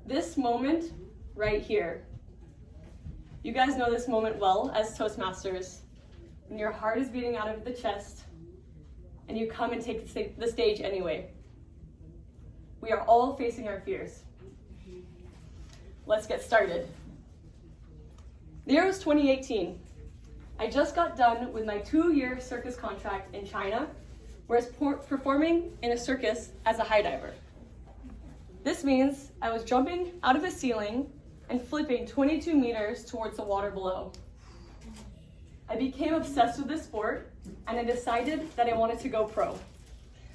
This moment right here. You guys know this moment well as Toastmasters, when your heart is beating out of the chest and you come and take the stage anyway. We are all facing our fears. Let's get started. The year was 2018. I just got done with my 2-year circus contract in China, where I was performing in a circus as a high diver. This means I was jumping out of a ceiling and flipping 22 meters towards the water below. I became obsessed with this sport, and I decided that I wanted to go pro.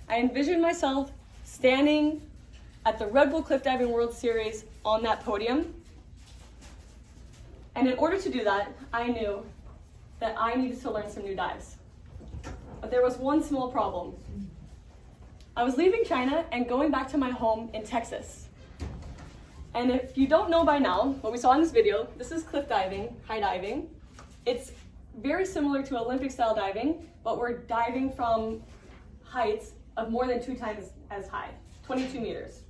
I envisioned myself standing at the Red Bull Cliff Diving World Series on that podium. And in order to do that, I knew that I needed to learn some new dives. But there was one small problem. I was leaving China and going back to my home in Texas. And if you don't know by now, what we saw in this video, this is cliff diving, high diving. It's very similar to Olympic style diving, but we're diving from heights of more than 2 times as high, 22 meters.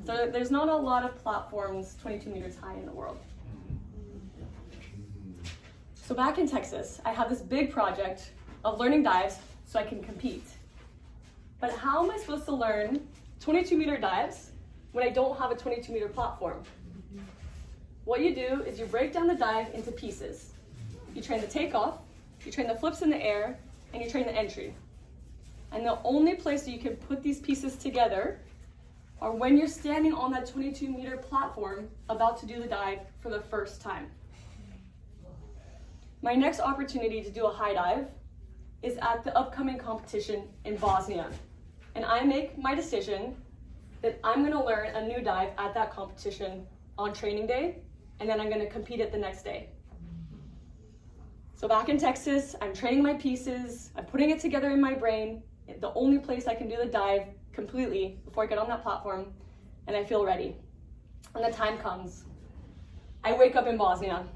So there's not a lot of platforms 22 meters high in the world. So back in Texas, I have this big project of learning dives so I can compete. But how am I supposed to learn 22 meter dives when I don't have a 22 meter platform? What you do is you break down the dive into pieces. You train the takeoff, you train the flips in the air, and you train the entry. And the only place that you can put these pieces together are when you're standing on that 22 meter platform about to do the dive for the first time. My next opportunity to do a high dive is at the upcoming competition in Bosnia. And I make my decision that I'm gonna learn a new dive at that competition on training day, and then I'm gonna compete it the next day. So back in Texas, I'm training my pieces, I'm putting it together in my brain, the only place I can do the dive completely before I get on that platform, and I feel ready. And the time comes. I wake up in Bosnia.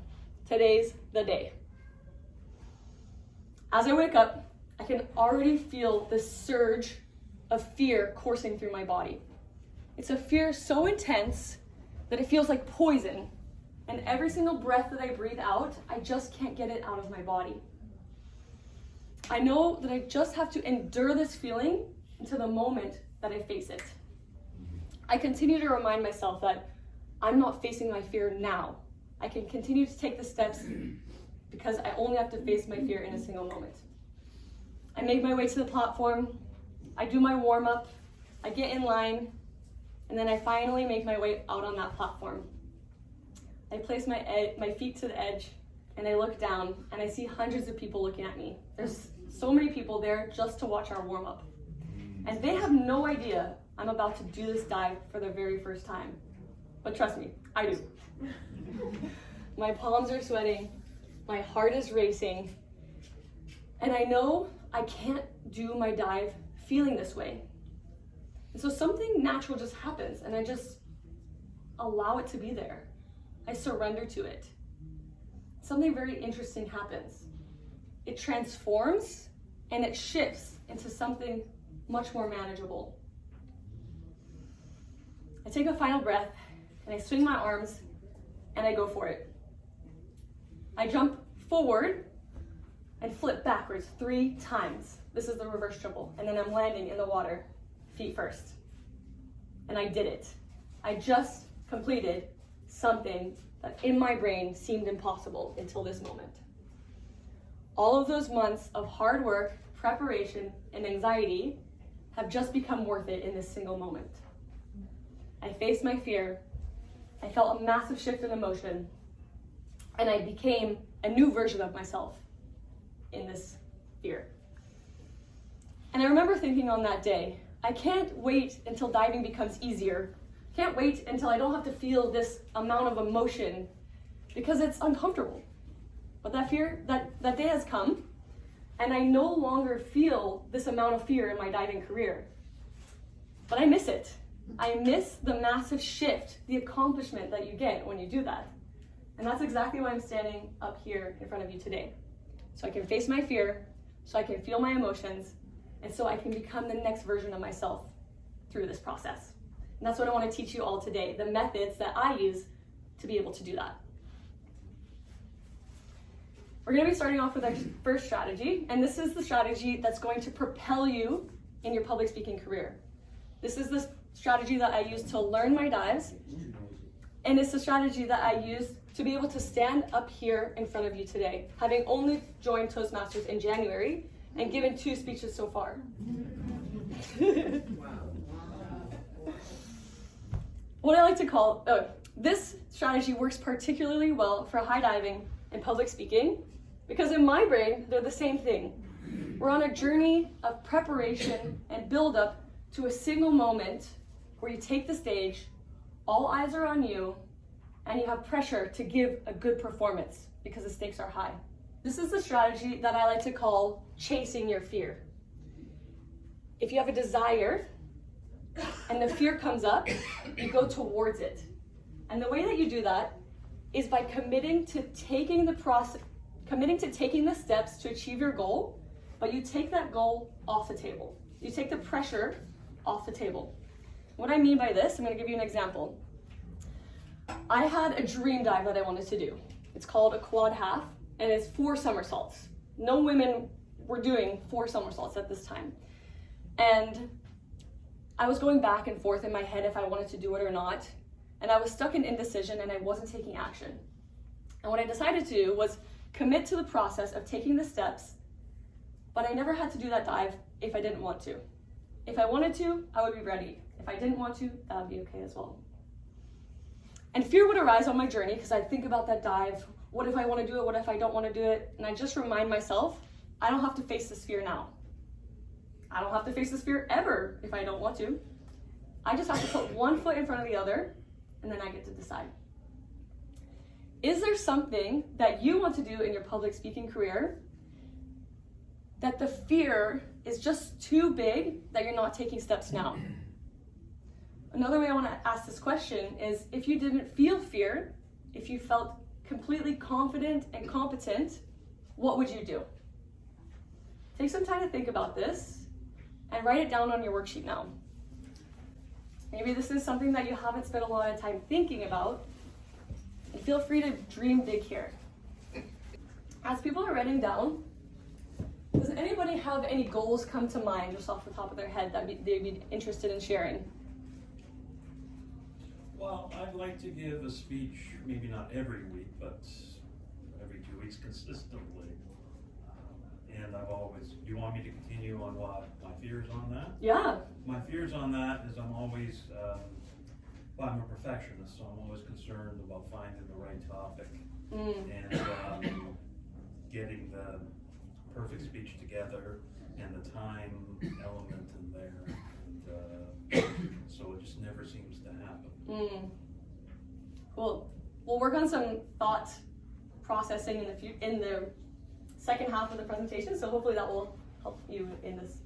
Today's the day. As I wake up, I can already feel this surge of fear coursing through my body. It's a fear so intense that it feels like poison, and every single breath that I breathe out, I just can't get it out of my body. I know that I just have to endure this feeling until the moment that I face it. I continue to remind myself that I'm not facing my fear now. I can continue to take the steps because I only have to face my fear in a single moment. I make my way to the platform, I do my warm-up, I get in line, and then I finally make my way out on that platform. I place my feet to the edge, and I look down, and I see hundreds of people looking at me. There's so many people there just to watch our warm-up. And they have no idea I'm about to do this dive for the very first time. But trust me, I do. My palms are sweating, my heart is racing, and I know I can't do my dive feeling this way. And so something natural just happens, and I just allow it to be there. I surrender to it. Something very interesting happens. It transforms and it shifts into something much more manageable. I take a final breath and I swing my arms and I go for it. I jump forward and flip backwards 3 times. This is the reverse triple. And then I'm landing in the water, feet first. And I did it. I just completed something that in my brain seemed impossible until this moment. All of those months of hard work, preparation, and anxiety have just become worth it in this single moment. I faced my fear, I felt a massive shift in emotion, and I became a new version of myself in this fear. And I remember thinking on that day, I can't wait until diving becomes easier. Can't wait until I don't have to feel this amount of emotion because it's uncomfortable. But that fear, that day has come, and I no longer feel this amount of fear in my diving career. But I miss it. I miss the massive shift, the accomplishment that you get when you do that. And that's exactly why I'm standing up here in front of you today. So I can face my fear, so I can feel my emotions, and so I can become the next version of myself through this process. And that's what I want to teach you all today, the methods that I use to be able to do that. We're going to be starting off with our first strategy, and this is the strategy that's going to propel you in your public speaking career. This is the strategy that I use to learn my dives, and it's the strategy that I use to be able to stand up here in front of you today, having only joined Toastmasters in January and given 2 speeches so far. What I like to call, this strategy works particularly well for high diving and public speaking, because in my brain, they're the same thing. We're on a journey of preparation and build up to a single moment where you take the stage, all eyes are on you, and you have pressure to give a good performance because the stakes are high. This is the strategy that I like to call chasing your fear. If you have a desire and the fear comes up, you go towards it. And the way that you do that is by committing to taking the steps to achieve your goal, but you take that goal off the table. You take the pressure off the table. What I mean by this, I'm going to give you an example. I had a dream dive that I wanted to do. It's called a quad half, and it's 4 somersaults. No women were doing 4 somersaults at this time. And I was going back and forth in my head if I wanted to do it or not. And I was stuck in indecision and I wasn't taking action. And what I decided to do was commit to the process of taking the steps, but I never had to do that dive if I didn't want to. If I wanted to, I would be ready. If I didn't want to, that would be okay as well. And fear would arise on my journey because I'd think about that dive. What if I want to do it? What if I don't want to do it? And I just remind myself, I don't have to face this fear now. I don't have to face this fear ever if I don't want to. I just have to put one foot in front of the other, and then I get to decide. Is there something that you want to do in your public speaking career that the fear is just too big that you're not taking steps now? Another way I want to ask this question is, if you didn't feel fear, if you felt completely confident and competent, what would you do? Take some time to think about this and write it down on your worksheet now. Maybe this is something that you haven't spent a lot of time thinking about, and feel free to dream big here. As people are writing down, does anybody have any goals come to mind just off the top of their head that they'd be interested in sharing? Well, I'd like to give a speech, maybe not every week, but every 2 weeks consistently. And I've always, do you want me to continue on what my fears on that? Yeah. My fears on that is I'm always, well, I'm a perfectionist, so I'm always concerned about finding the right topic and getting the perfect speech together and the time element in there. And so it just never seems to happen. Cool. We'll work on some thought processing in the second half of the presentation, so hopefully that will help you in this.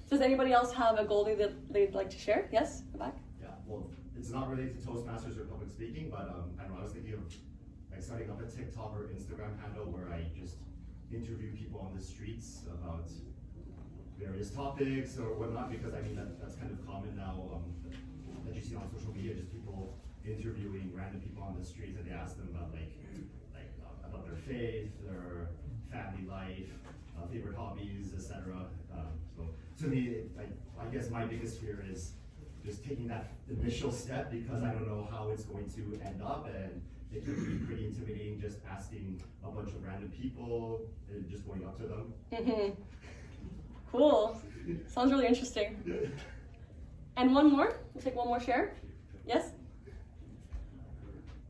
Does anybody else have a goal that they'd like to share? Yes, go back. Yeah, well, it's not related to Toastmasters or public speaking, but I don't know, I was thinking of like starting up a TikTok or Instagram handle where I just interview people on the streets about various topics or whatnot, because I mean that's kind of common now that you see on social media, just people interviewing random people on the streets, and they ask them about about their faith, their family life, favorite hobbies, etc. So to me, I guess my biggest fear is just taking that initial step, because I don't know how it's going to end up, and it can be pretty intimidating just asking a bunch of random people and just going up to them. Cool. Sounds really interesting. And one more? We'll take one more share. Yes?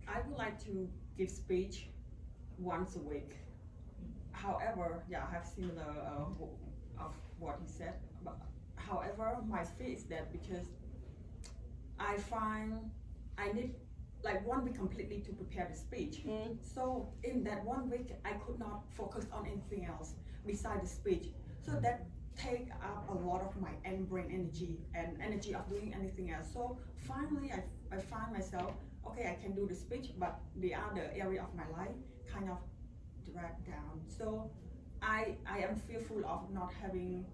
I would like to give speech once a week. However, yeah, I have similar of what he said. But however, my fear is that because I find I need like 1 week completely to prepare the speech. So in that 1 week, I could not focus on anything else besides the speech. So that take up a lot of my brain energy and energy of doing anything else. So finally, I find myself, okay, I can do the speech, but the other area of my life kind of dragged down. So I am fearful of not having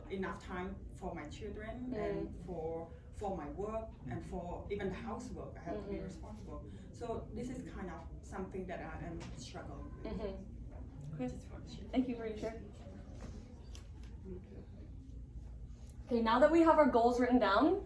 enough time for my children and for my work and for even the housework. I have to be responsible. So this is kind of something that I am struggling with. Okay. Thank you for your share. Okay, now that we have our goals written down,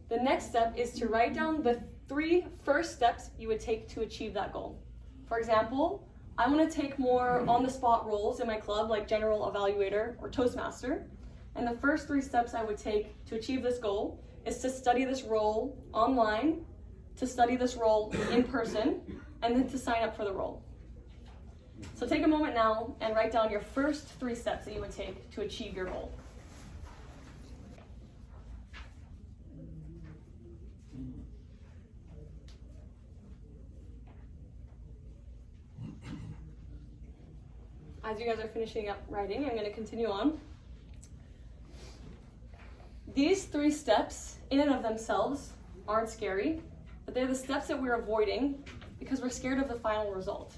the next step is to write down the 3 first steps you would take to achieve that goal. For example, I want to take more on-the-spot roles in my club, like General Evaluator or Toastmaster. And the first 3 steps I would take to achieve this goal is to study this role online, to study this role in person, and then to sign up for the role. So take a moment now and write down your first 3 steps that you would take to achieve your goal. As you guys are finishing up writing, I'm going to continue on. These 3 steps, in and of themselves, aren't scary, but they're the steps that we're avoiding because we're scared of the final result.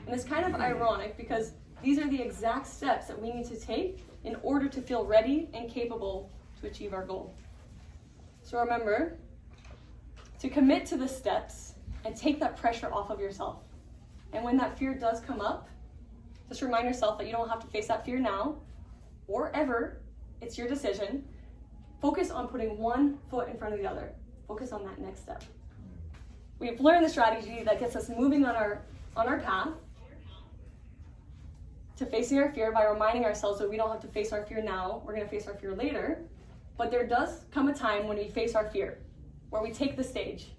And it's kind of ironic because these are the exact steps that we need to take in order to feel ready and capable to achieve our goal. So remember to commit to the steps and take that pressure off of yourself. And when that fear does come up, just remind yourself that you don't have to face that fear now or ever. It's your decision. Focus on putting one foot in front of the other. Focus on that next step. We've learned the strategy that gets us moving on our path to facing our fear by reminding ourselves that we don't have to face our fear now. We're going to face our fear later. But there does come a time when we face our fear, where we take the stage.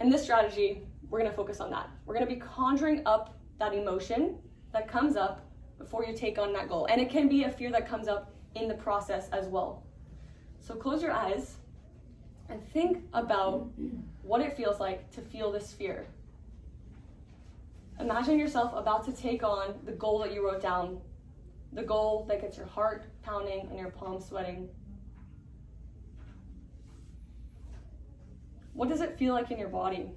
In this strategy, we're going to focus on that. We're going to be conjuring up that emotion that comes up before you take on that goal. And it can be a fear that comes up in the process as well. So close your eyes and think about what it feels like to feel this fear. Imagine yourself about to take on the goal that you wrote down, the goal that gets your heart pounding and your palms sweating. What does it feel like in your body?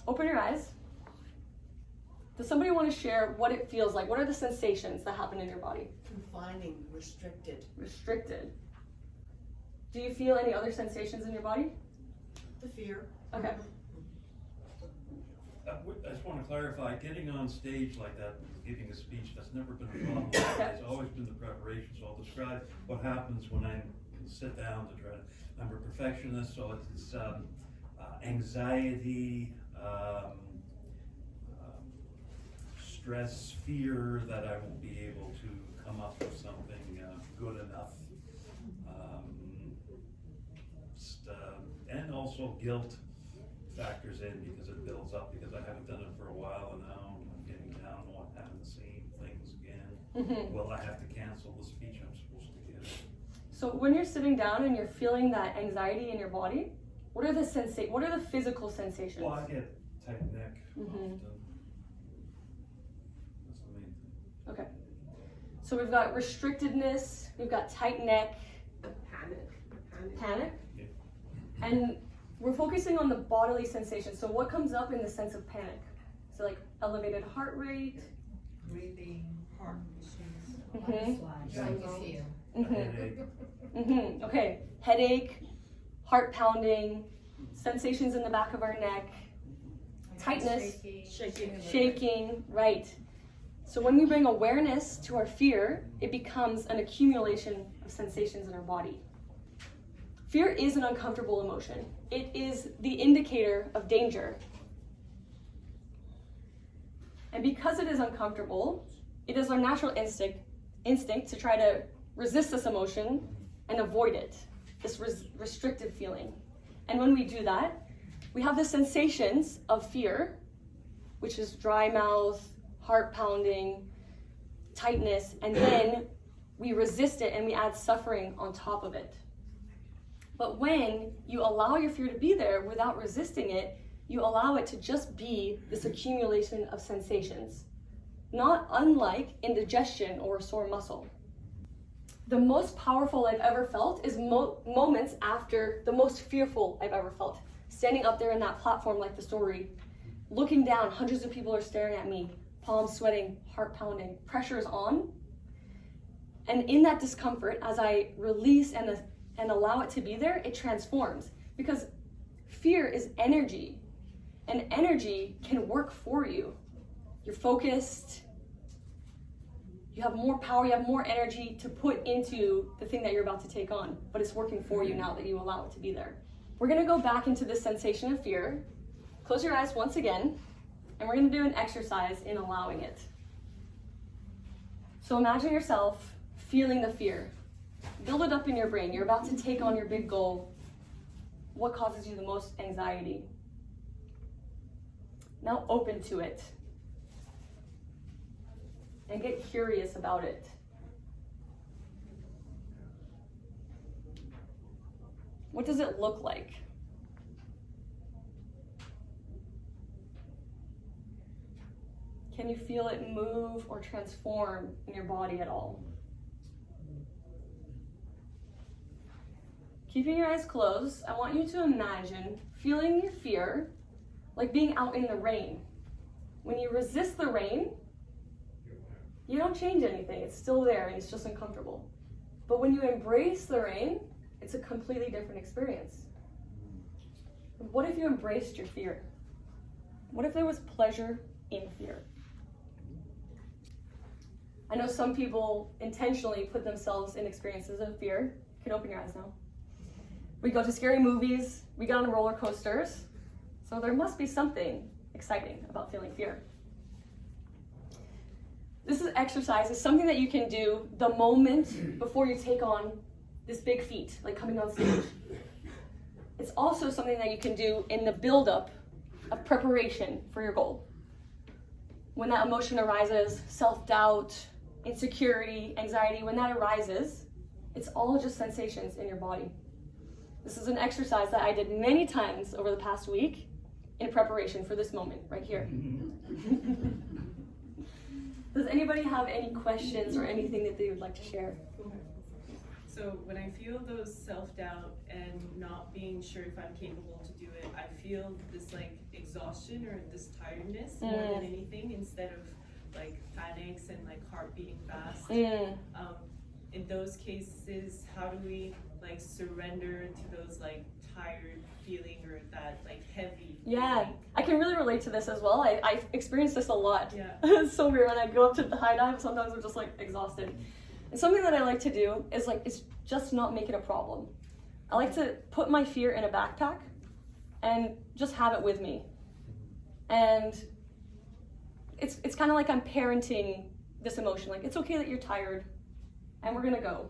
Open your eyes. Does somebody want to share what it feels like? What are the sensations that happen in your body? Confining, restricted. Restricted. Do you feel any other sensations in your body? The fear. Okay. I just want to clarify, getting on stage like that, giving a speech, that's never been a problem. Okay. It's always been the preparation, so I'll describe what happens when I sit down to try to, I'm a perfectionist, so it's anxiety, stress, fear that I won't be able to come up with something good enough. And also guilt factors in because it builds up because I haven't done it for a while and now I'm getting down on having the same things again. Will I have to cancel the speech I'm supposed to give? So when you're sitting down and you're feeling that anxiety in your body, what are the physical sensations? Well, I get tight neck often. That's the main thing. Okay. So we've got restrictedness, we've got tight neck, panic. Yeah. And we're focusing on the bodily sensation. So what comes up in the sense of panic? So like elevated heart rate, Breathing, heart issues. Headache. Okay, headache, heart pounding, sensations in the back of our neck, tightness, shaking, right. So when we bring awareness to our fear, it becomes an accumulation of sensations in our body. Fear is an uncomfortable emotion. It is the indicator of danger. And because it is uncomfortable, it is our natural instinct to try to resist this emotion and avoid it, this restrictive feeling. And when we do that, we have the sensations of fear, which is dry mouth, heart pounding, tightness, and then we resist it and we add suffering on top of it. But when you allow your fear to be there without resisting it, you allow it to just be this accumulation of sensations, not unlike indigestion or a sore muscle. The most powerful I've ever felt is moments after the most fearful I've ever felt. Standing up there in that platform like the story, looking down, hundreds of people are staring at me, palms sweating, heart pounding, pressure's on. And in that discomfort, as I release and allow it to be there, it transforms. Because fear is energy, and energy can work for you. You're focused, you have more power, you have more energy to put into the thing that you're about to take on, but it's working for you now that you allow it to be there. We're gonna go back into this sensation of fear. Close your eyes once again, and we're gonna do an exercise in allowing it. So imagine yourself feeling the fear. Build it up in your brain. You're about to take on your big goal. What causes you the most anxiety? Now open to it. And get curious about it. What does it look like? Can you feel it move or transform in your body at all? Keeping your eyes closed, I want you to imagine feeling your fear like being out in the rain. When you resist the rain, you don't change anything. It's still there and it's just uncomfortable. But when you embrace the rain, it's a completely different experience. What if you embraced your fear? What if there was pleasure in fear? I know some people intentionally put themselves in experiences of fear. You can open your eyes now. We go to scary movies, we get on roller coasters, so there must be something exciting about feeling fear. This exercise is something that you can do the moment before you take on this big feat, like coming on stage. It's also something that you can do in the buildup of preparation for your goal. When that emotion arises, self-doubt, insecurity, anxiety, when that arises, it's all just sensations in your body. This is an exercise that I did many times over the past week in preparation for this moment right here. Does anybody have any questions or anything that they would like to share? So when I feel those self-doubt and not being sure if I'm capable to do it, I feel this like exhaustion or this tiredness more than anything, instead of like panics and like heart beating fast. In those cases, how do we like surrender to those like tired feeling or that like heavy feeling? I can really relate to this as well. I experienced this a lot. Yeah. It's so weird when I go up to the high dive, sometimes I'm just like exhausted. And something that I like to do is just not make it a problem. I like to put my fear in a backpack and just have it with me. And it's kind of like I'm parenting this emotion. Like, it's okay that you're tired, and we're gonna go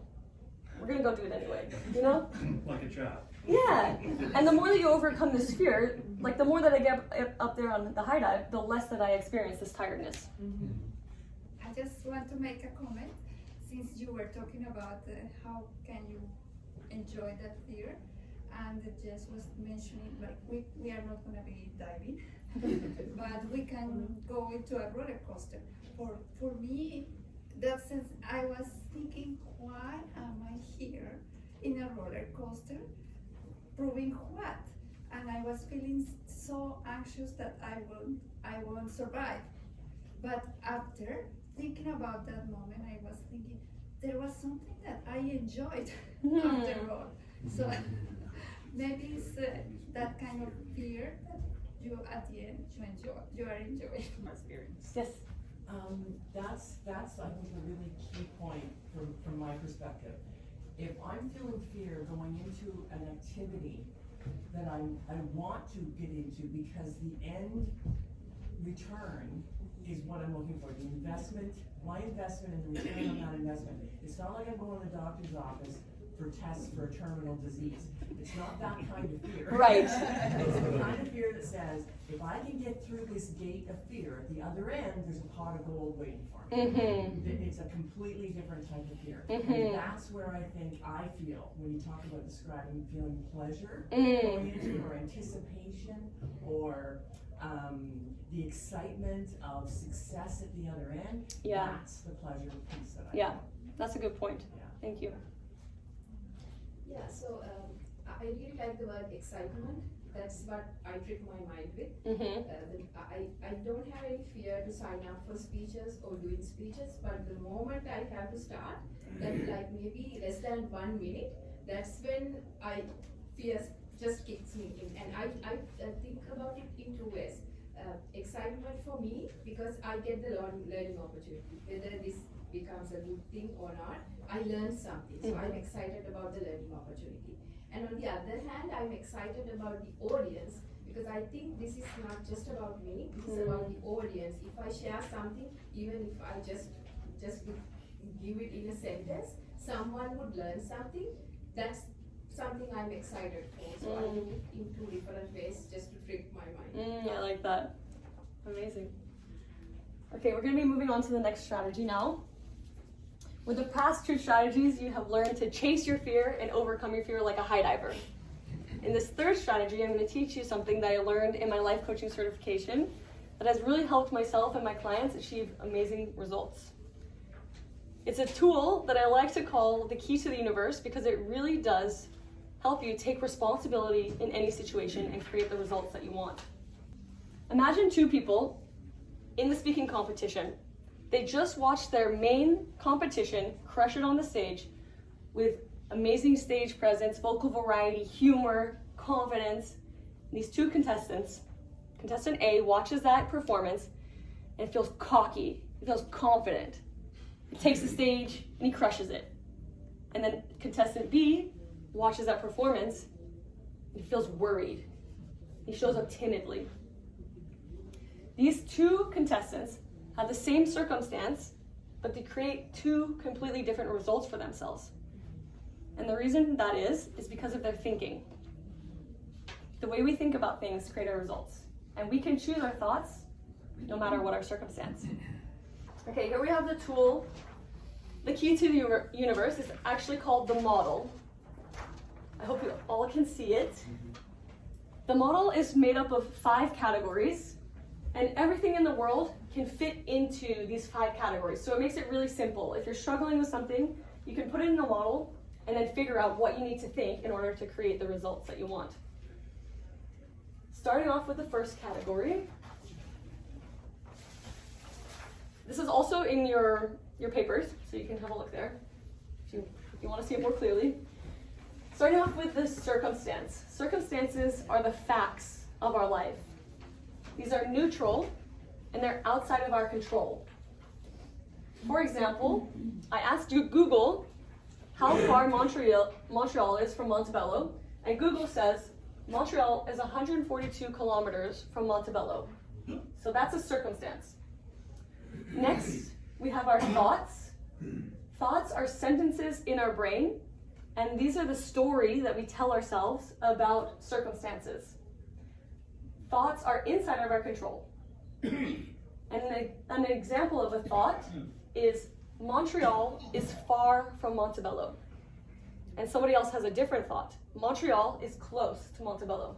do it anyway, you know? Like a job. Yeah, and the more that you overcome this fear, like the more that I get up there on the high dive, the less that I experience this tiredness. I just want to make a comment, since you were talking about how can you enjoy that fear, and Jess was mentioning like we are not going to be diving, but we can go into a roller coaster. For me, that sense, I was thinking, why am I here in a roller coaster? Proving what? And I was feeling so anxious that I won't survive. But after thinking about that moment, I was thinking there was something that I enjoyed after all. So maybe it's that kind of fear that you at the end you are enjoying. My experience. Yes. That's I think a really key point from my perspective. If I'm feeling fear going into an activity that I want to get into because the end return is what I'm looking for. The investment, my investment and the return on that investment. It's not like I'm going to the doctor's office for tests for a terminal disease. It's not that kind of fear. Right. It's the kind of fear that says, if I can get through this gate of fear, at the other end, there's a pot of gold waiting for me. It's a completely different type of fear. And that's where I think I feel, when you talk about describing feeling pleasure going into, or anticipation, or the excitement of success at the other end, that's the pleasure piece that I feel. That's a good point. Yeah. Thank you. Yeah, so I really like the word excitement. that's what I trick my mind with. Mm-hmm. I don't have any fear to sign up for speeches or doing speeches, but the moment I have to start, that like maybe less than 1 minute, that's when fear just kicks me in. And I think about it in two ways. Excitement for me, because I get the learning opportunity. Whether this becomes a good thing or not, I learn something. So I'm excited about the learning opportunity. And on the other hand, I'm excited about the audience, because I think this is not just about me, this is about the audience. If I share something, even if I just give it in a sentence, someone would learn something. That's something I'm excited for. So I do it in two different ways just to trick my mind. I like that. Amazing. Okay, we're going to be moving on to the next strategy now. With the past two strategies, you have learned to chase your fear and overcome your fear like a high diver. In this third strategy, I'm going to teach you something that I learned in my life coaching certification that has really helped myself and my clients achieve amazing results. It's a tool that I like to call the key to the universe, because it really does help you take responsibility in any situation and create the results that you want. Imagine two people in the speaking competition. They just watched their main competition crush it on the stage with amazing stage presence, vocal variety, humor, confidence. These two contestants, contestant A watches that performance and feels cocky, he feels confident. He takes the stage and he crushes it. And then contestant B watches that performance and he feels worried. He shows up timidly. These two contestants have the same circumstance, but they create two completely different results for themselves. And the reason that is because of their thinking. The way we think about things create our results. And we can choose our thoughts no matter what our circumstance. Okay, here we have the tool. The key to the universe is actually called the model. I hope you all can see it. The model is made up of 5 categories, and everything in the world can fit into these 5 categories. So it makes it really simple. If you're struggling with something, you can put it in the model and then figure out what you need to think in order to create the results that you want. Starting off with the first category. This is also in your papers, so you can have a look there if you want to see it more clearly. Starting off with the circumstance. Circumstances are the facts of our life. These are neutral and they're outside of our control. For example, I asked Google how far Montreal is from Montebello, and Google says Montreal is 142 kilometers from Montebello. So that's a circumstance. Next, we have our thoughts. Thoughts are sentences in our brain, and these are the story that we tell ourselves about circumstances. Thoughts are inside of our control. And an example of a thought is Montreal is far from Montebello. And somebody else has a different thought. Montreal is close to Montebello.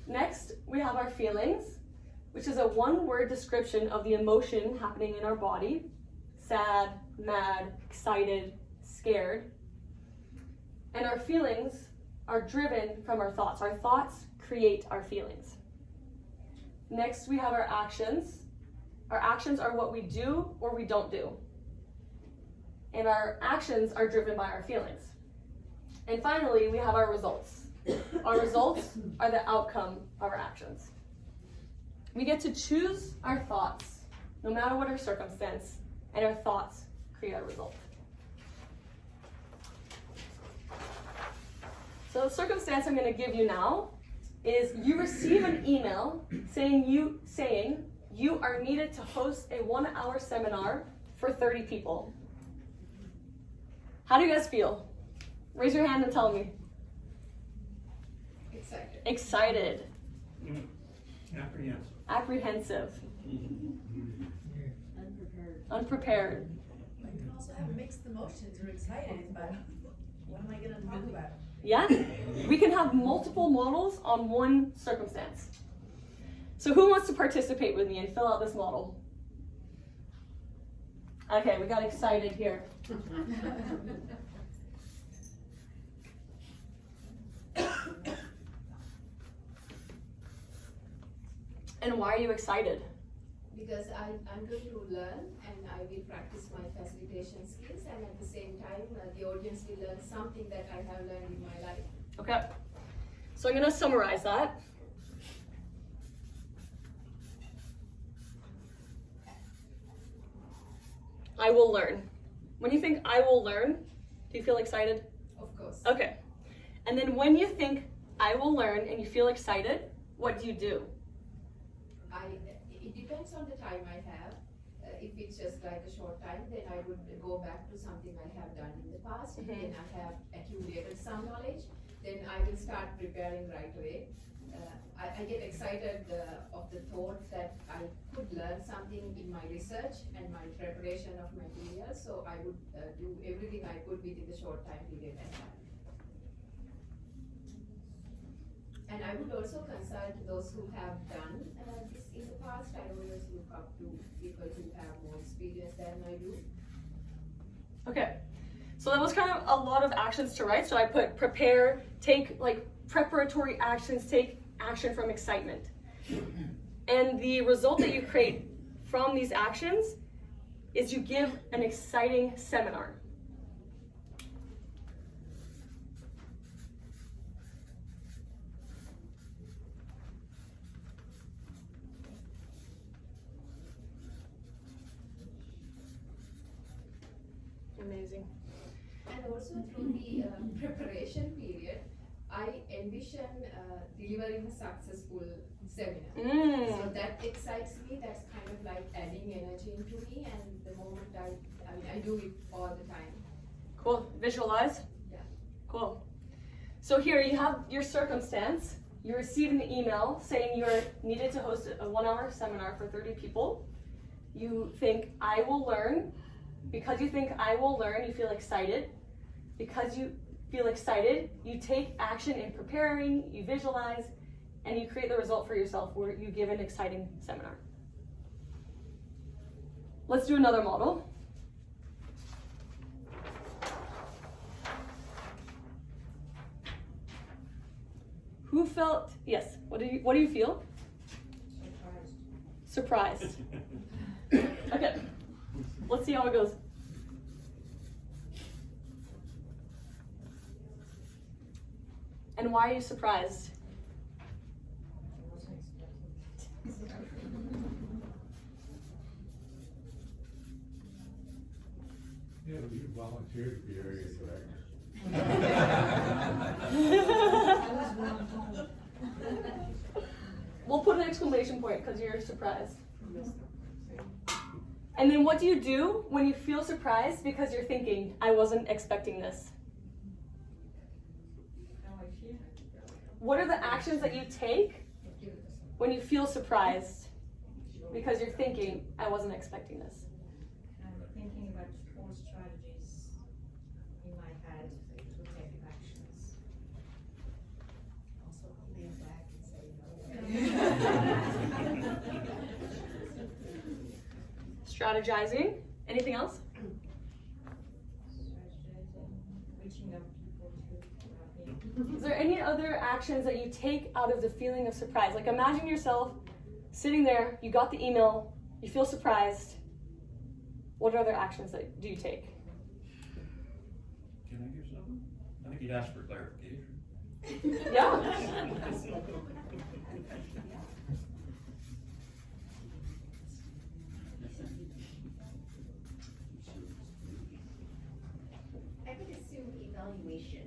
Next, we have our feelings, which is a one-word description of the emotion happening in our body. Sad, mad, excited, scared. And our feelings are driven from our thoughts. Our thoughts create our feelings. Next, we have our actions. Our actions are what we do or we don't do. And our actions are driven by our feelings. And finally, we have our results. Our results are the outcome of our actions. We get to choose our thoughts, no matter what our circumstance, and our thoughts create our result. So the circumstance I'm going to give you now is you receive an email saying you are needed to host a 1-hour seminar for 30 people. How do you guys feel? Raise your hand and tell me. Excited. Excited. Apprehensive. Apprehensive. Unprepared. I can also have mixed emotions or excited, but what am I going to talk about? Yeah? We can have multiple models on one circumstance. So who wants to participate with me and fill out this model? Okay, we got excited here. And why are you excited? Because I'm going to learn and I will practice my facilitation skills, and at the same time the audience will learn something that I have learned in my life. Okay, so I'm gonna summarize that. I will learn. When you think I will learn, do you feel excited? Of course. Okay, and then when you think I will learn and you feel excited, what do you do? It depends on the time I have. If it's just like a short time, then I would go back to something I have done in the past. Mhm. Then I have accumulated some knowledge. Then I will start preparing right away. I get excited of the thought that I could learn something in my research and my preparation of materials. So I would do everything I could within the short time period I have. And I would also consult those who have done this in the past. I always look up to people who have more experience than I do. Okay, so that was kind of a lot of actions to write. So I put prepare, take like preparatory actions, take action from excitement. And the result that you create from these actions is you give an exciting seminar. Amazing. And also through the preparation period, I envision delivering a successful seminar. So that excites me. That's kind of like adding energy into me, and the moment I do it all the time. Cool. Visualize? Yeah. Cool. So here you have your circumstance. You receive an email saying you're needed to host a 1-hour seminar for 30 people. You think, I will learn. Because you think I will learn, you feel excited. Because you feel excited, you take action in preparing, you visualize, and you create the result for yourself where you give an exciting seminar. Let's do another model. Who felt, yes, what do you feel? Surprised. Okay, let's see how it goes. And why are you surprised? Yeah, but you volunteered to be area director. We'll put an exclamation point because you're surprised. And then what do you do when you feel surprised because you're thinking, I wasn't expecting this? What are the actions that you take when you feel surprised because you're thinking, I wasn't expecting this? I'm thinking about all strategies in my head to take actions. Also lean back and say no. Strategizing. Anything else? Strategizing, reaching out people to Is there any other actions that you take out of the feeling of surprise? Like imagine yourself sitting there, you got the email, you feel surprised. What other actions that do you take? Can I give something? I think you'd ask for clarification. Yeah. I would assume evaluation.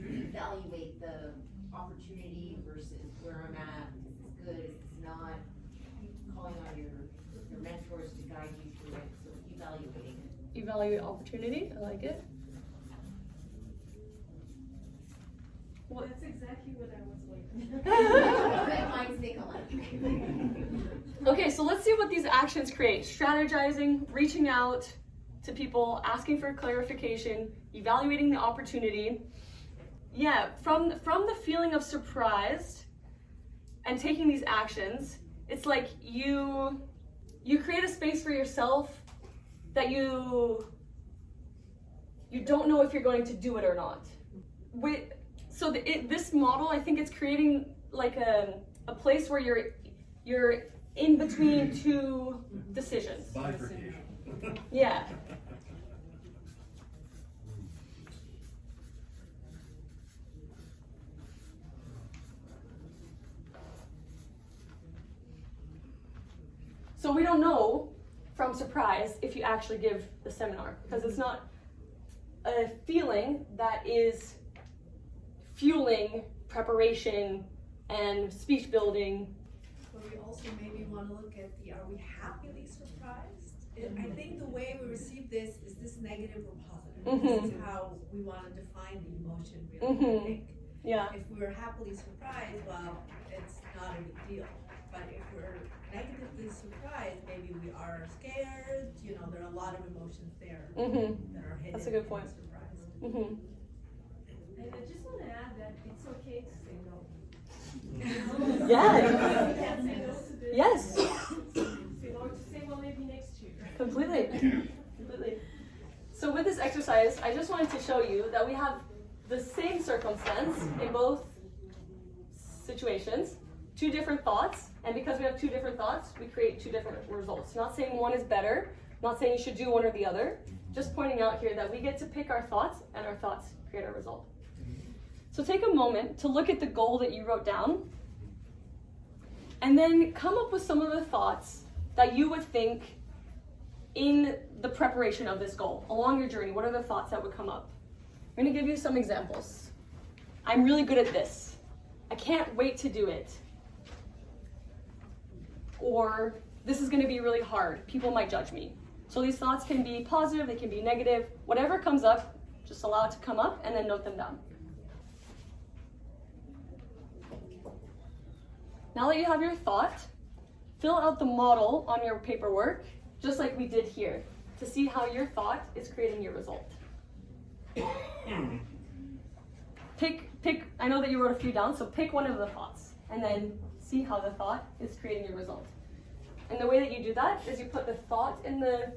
Evaluate the opportunity versus where I'm at. Is this good? Is this not? Calling on your mentors to guide you through it. So evaluating it. Evaluate opportunity. I like it. What? That's exactly what I was like. Red lines think alike. Okay, so let's see what these actions create. Strategizing, reaching out to people, asking for clarification, evaluating the opportunity. Yeah, from the feeling of surprise and taking these actions, it's like you create a space for yourself that you don't know if you're going to do it or not. This model, I think it's creating like a place where you're in between two decisions. Bifurcation. Yeah. So we don't know from surprise if you actually give the seminar, because it's not a feeling that is fueling preparation and speech building. But we also maybe want to look at are we happily surprised? I think the way we receive this is this negative or positive. This is how we want to define the emotion, really, I think. Yeah. If we're happily surprised, well, it's not a big deal. But if we're negatively surprised, maybe we are scared, there are a lot of emotions there that are hidden. That's a good point. Surprised. And I just want to add that it's okay to say no. Yeah. You can't say no to this. Yes. Or to say, well, maybe next year. Completely. Completely. So with this exercise, I just wanted to show you that we have the same circumstance in both situations, two different thoughts, and because we have two different thoughts, we create two different results. Not saying one is better, not saying you should do one or the other, just pointing out here that we get to pick our thoughts, and our thoughts create our result. So take a moment to look at the goal that you wrote down, and then come up with some of the thoughts that you would think in the preparation of this goal, along your journey. What are the thoughts that would come up? I'm going to give you some examples. I'm really good at this. I can't wait to do it. Or this is going to be really hard. People might judge me. So these thoughts can be positive, they can be negative. Whatever comes up, just allow it to come up and then note them down. Now that you have your thought, fill out the model on your paperwork, just like we did here, to see how your thought is creating your result. I know that you wrote a few down, so pick one of the thoughts, and then see how the thought is creating your result. And the way that you do that is you put the thought in the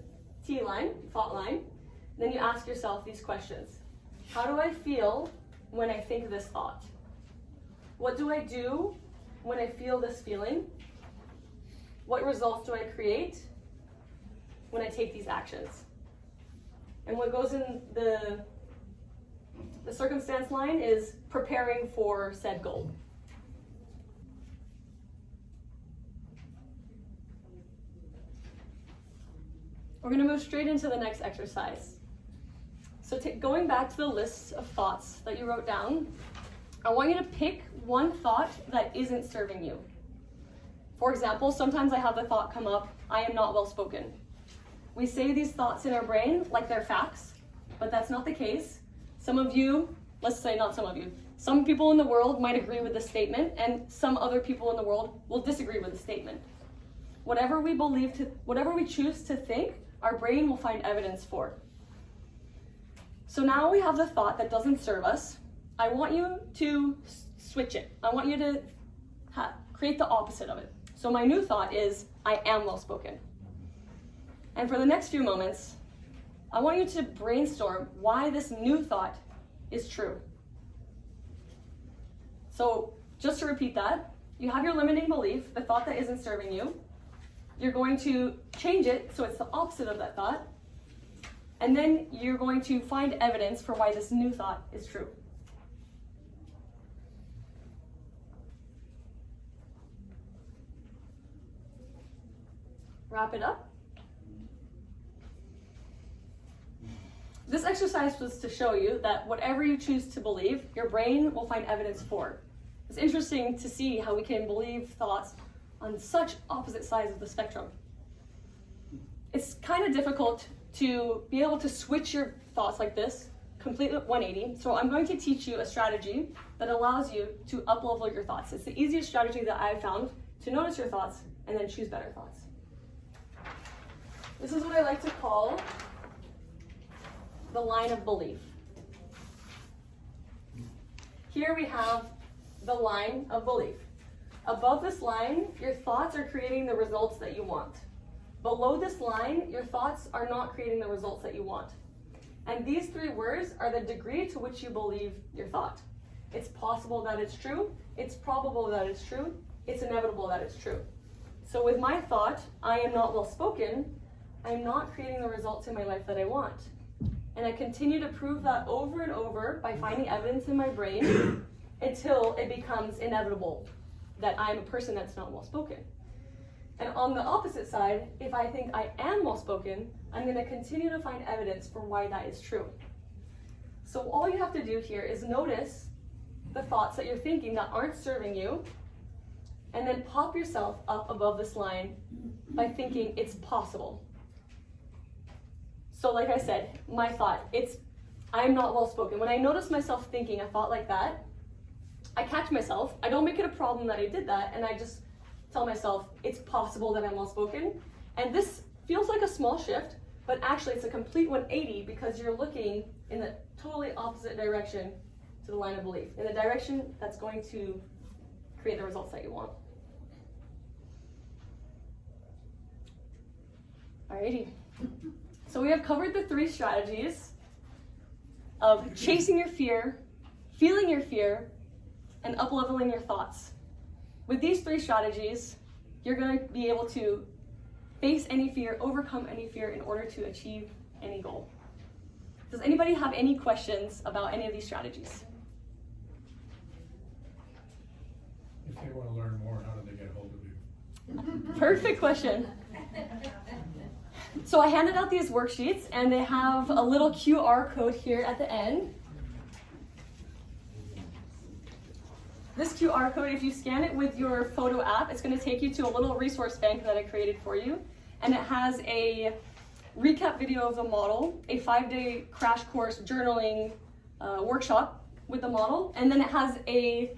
T line, thought line, and then you ask yourself these questions. How do I feel when I think this thought? What do I do when I feel this feeling? What results do I create when I take these actions? And what goes in the circumstance line is preparing for said goal. We're going to move straight into the next exercise. So going back to the list of thoughts that you wrote down, I want you to pick one thought that isn't serving you. For example, sometimes I have the thought come up, I am not well spoken. We say these thoughts in our brain like they're facts, but that's not the case. Some of you, let's say not some of you, some people in the world might agree with the statement, and some other people in the world will disagree with the statement. Whatever we choose to think, our brain will find evidence for. So now we have the thought that doesn't serve us. I want you to switch it. I want you to create the opposite of it. So my new thought is, I am well spoken. And for the next few moments, I want you to brainstorm why this new thought is true. So just to repeat that, you have your limiting belief, the thought that isn't serving you. You're going to change it so it's the opposite of that thought. And then you're going to find evidence for why this new thought is true. Wrap it up. This exercise was to show you that whatever you choose to believe, your brain will find evidence for. It's interesting to see how we can believe thoughts on such opposite sides of the spectrum. It's kind of difficult to be able to switch your thoughts like this, completely 180. So I'm going to teach you a strategy that allows you to up-level your thoughts. It's the easiest strategy that I've found to notice your thoughts and then choose better thoughts. This is what I like to call the line of belief. Here we have the line of belief. Above this line, your thoughts are creating the results that you want. Below this line, your thoughts are not creating the results that you want. And these three words are the degree to which you believe your thought. It's possible that it's true, it's probable that it's true, it's inevitable that it's true. So with my thought, I am not well spoken, I'm not creating the results in my life that I want. And I continue to prove that over and over by finding evidence in my brain until it becomes inevitable that I'm a person that's not well spoken. And on the opposite side, if I think I am well spoken, I'm going to continue to find evidence for why that is true. So all you have to do here is notice the thoughts that you're thinking that aren't serving you, and then pop yourself up above this line by thinking it's possible. So like I said, my thought, I'm not well spoken. When I notice myself thinking a thought like that, I catch myself, I don't make it a problem that I did that, and I just tell myself it's possible that I'm well spoken. And this feels like a small shift, but actually it's a complete 180 because you're looking in the totally opposite direction to the line of belief, in the direction that's going to create the results that you want. Alrighty. So we have covered the 3 strategies of chasing your fear, feeling your fear, and up-leveling your thoughts. With these 3 strategies, you're going to be able to face any fear, overcome any fear in order to achieve any goal. Does anybody have any questions about any of these strategies? If they want to learn more, how do they get hold of you? Perfect question. So I handed out these worksheets, and they have a little QR code here at the end. This QR code, if you scan it with your photo app, it's going to take you to a little resource bank that I created for you. And it has a recap video of the model, a 5-day crash course journaling workshop with the model, and then it has a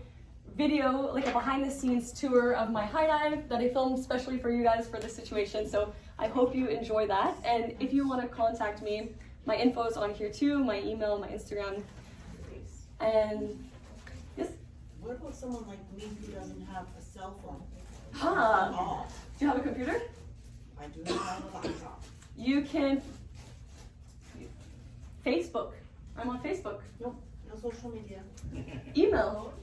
video, like a behind-the-scenes tour of my high dive that I filmed especially for you guys for this situation. So I hope you enjoy that. And if you want to contact me, my info is on here too, my email, my Instagram. And yes? What about someone like me who doesn't have a cell phone? Huh. Do you have a computer? I do not have a laptop. You can Facebook. I'm on Facebook. No social media. Email.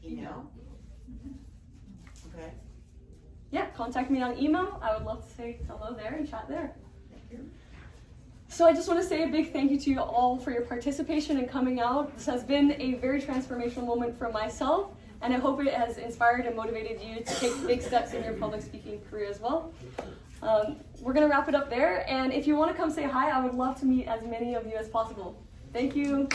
Email? Okay. Yeah, contact me on email. I would love to say hello there and chat there. So I just want to say a big thank you to you all for your participation and coming out. This has been a very transformational moment for myself, and I hope it has inspired and motivated you to take big steps in your public speaking career as well. We're going to wrap it up there, and if you want to come say hi, I would love to meet as many of you as possible. Thank you.